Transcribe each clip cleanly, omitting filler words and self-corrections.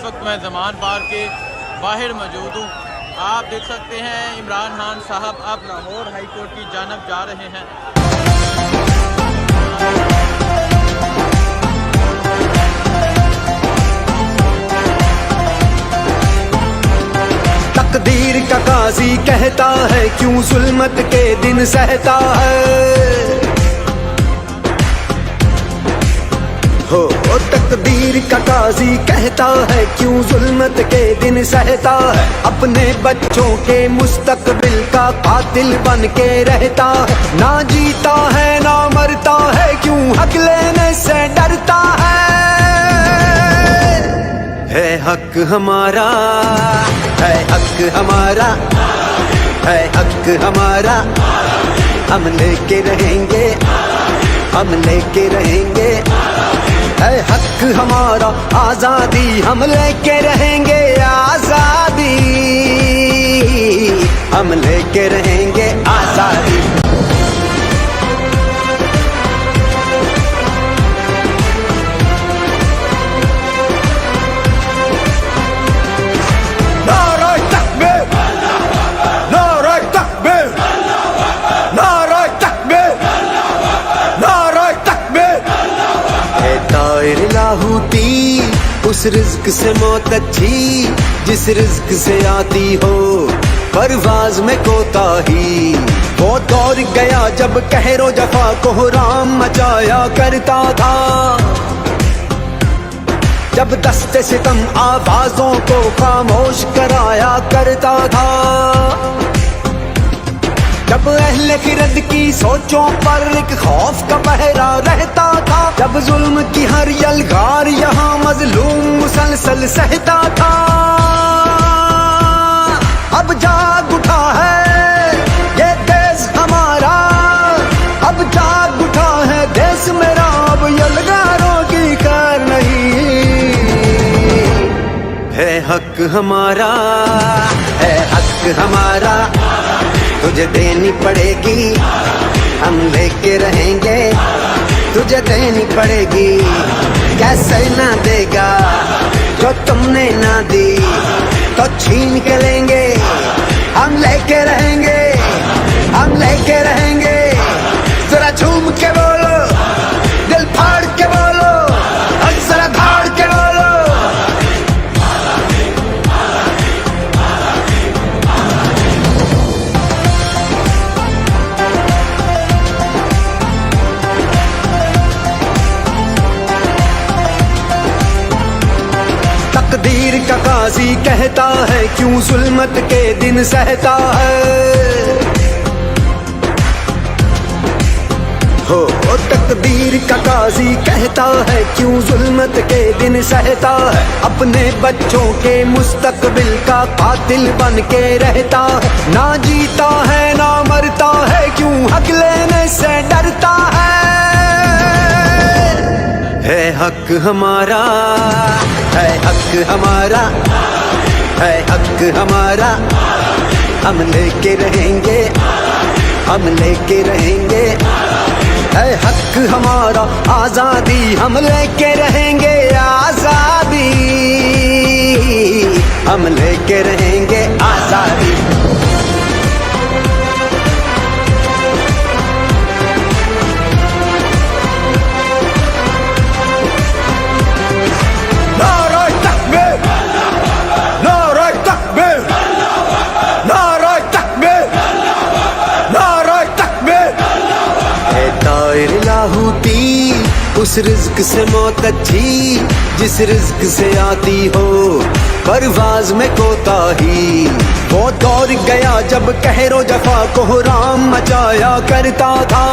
वक्त मैं ज़मान पार के बाहर मौजूद हूँ। आप देख सकते हैं इमरान खान साहब अब लाहौर हाई कोर्ट की जानब जा रहे हैं। तकदीर का काजी कहता है क्यों जुल्मत के दिन सहता है। हो तकदीर का काजी कहता है क्यों जुल्मत के दिन सहता है। अपने बच्चों के मुस्तकबिल का कातिल बन के रहता है। ना जीता है ना मरता है क्यों हक लेने से डरता है हक हमारा, है हक हमारा, है हक हमारा। हम लेके रहेंगे, हम लेके रहेंगे। है हक हमारा आजादी, हम लेके रहेंगे आजादी। हम लेके रहेंगे आजादी। लाहूती उस रिज्क से मौत अच्छी जिस रिज्क से आती हो परवाज में कोताही। वो दौर गया जब कहरो जफा को राम मचाया करता था। जब दस्ते सितम आवाजों को खामोश कराया करता था। जब अहले खिरद की सोचों पर एक खौफ का पहरा रहता था। जब जुल्म की हर यलगार यहाँ मजलूम मुसलसल सहता था। अब जाग उठा है ये देश हमारा, अब जाग उठा है देश मेरा। अब यलगारों की खैर नहीं, है हक हमारा, है हक हमारा। तुझे देनी पड़ेगी, हम लेके रहेंगे। तुझे देनी पड़ेगी, कैसे ना देगा जो तुमने ना दी तो छीन के लेंगे। हम लेके रहेंगे, हम लेके रहेंगे। जरा झूम के बोलो, दिल फाड़ के बोलो, और जरा धाड़ के बोलो। तकदीर का काजी कहता है क्यों जुल्मत के दिन सहता है। हो तकदीर का काजी कहता है क्यों जुल्मत के दिन सहता है। अपने बच्चों के मुस्तकबिल का कातिल बन के रहता है। ना जीता है ना मरता है क्यों हक लेने से डरता है हक हमारा, है हक हमारा, है हक हमारा। हम लेके रहेंगे, हम लेके रहेंगे। है हक हमारा आजादी, हम लेके रहेंगे आजादी। हम लेके रहेंगे आजादी। लाहूती उस रिज्क से मौत अच्छी जिस रिज्क से आती हो परवाज में कोताही। वो दौर गया जब कहरो जफा को राम मचाया करता था।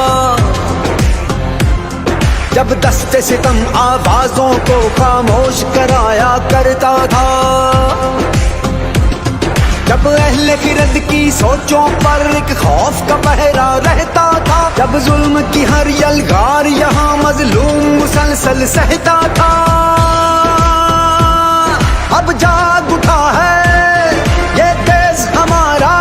जब दस्ते सितम आवाजों को खामोश कराया करता था। जब अहले खिरद की सोचों पर एक खौफ का पहरा रहता था। जब जुल्म की हर यलगार यहाँ मजलूम मुसलसल सहता था। अब जाग उठा है ये देश हमारा,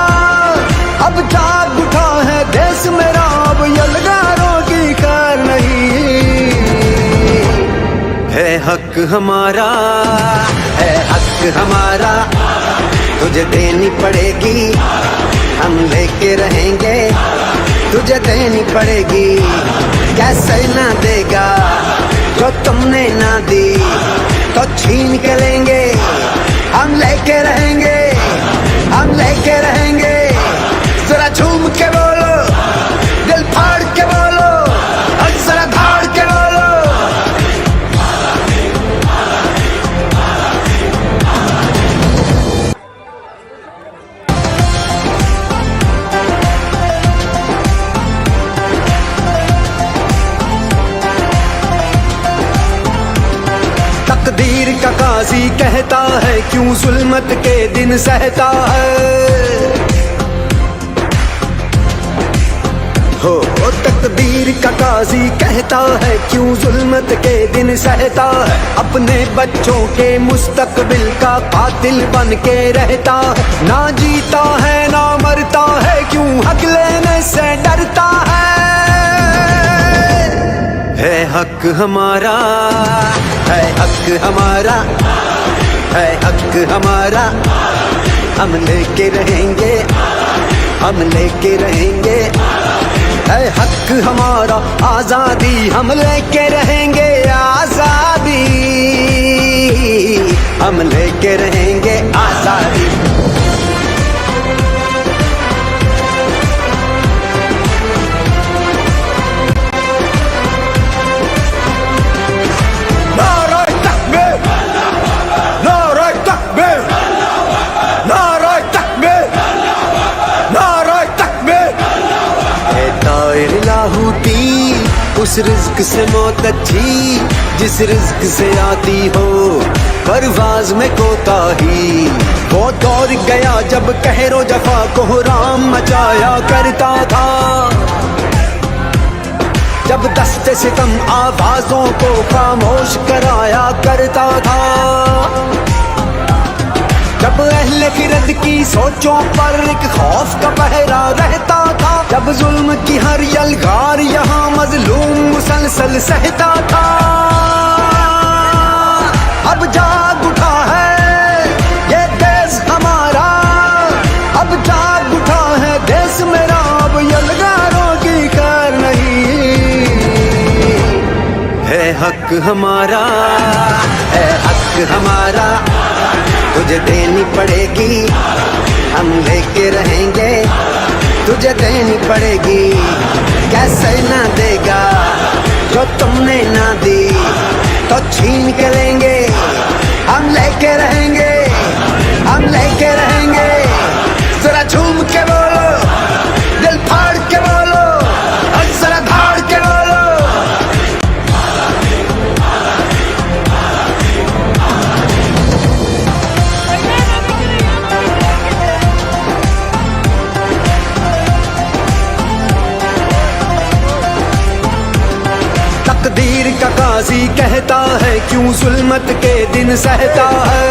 अब जाग उठा है देश मेरा। अब यलगारों की खैर नहीं, है हक हमारा, है हक हक हमारा तुझे देनी पड़ेगी, हम लेके रहेंगे तुझे देनी पड़ेगी। कैसे ना देगा जो तुमने ना दी, तो छीन के लेंगे, हम लेके रहेंगे, हम लेके रहेंगे। जरा झूम के बोलो, दिल फाड़ के बोलो, और जरा धाड़ के बोलो। तकदीर का काजी कहता है क्यों जुल्मत के दिन सहता है। हो तकदीर का काजी कहता है क्यों जुल्मत के दिन सहता है। अपने बच्चों के मुस्तकबिल का कातिल बन के रहता है। ना जीता है ना मरता है, क्यों हक लेने से डरता है हक हमारा, है हक हमारा, है हक हमारा। हम लेके रहेंगे, हम लेके रहेंगे, है हक हमारा। आजादी हम लेके रहेंगे, आजादी हम लेके रहेंगे, आजादी। उस रिज्क से मौत अच्छी जिस रिज्क से आती हो परवाज में कोताही। वो दौर गया जब कहरो जफा को राम मचाया करता था, जब दस्ते सितम आवाजों को खामोश कराया करता था। जब अहले फिरद की सोचों पर एक खौफ का पहरा रहता था, जब जुल्म की हर यलगार यहाँ मजलूम मुसलसल सहता था। अब जाग उठा है ये देश हमारा, अब जाग उठा है देश मेरा, अब यलगारों की खैर नहीं। है हक हमारा, है हक हमारा, तुझे देनी पड़ेगी, हम लेके रहेंगे तुझे देनी पड़ेगी। कैसे ना देगा जो तुमने ना दी, तो छीन के लेंगे, हम लेके रहेंगे, हम लेके रहेंगे। जरा झूम के बोलो, दिल फाड़ के बोलो, और जरा धाड़ के बोलो। तकदीर का काजी कहता है क्यों जुल्मत के दिन सहता है।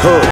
हो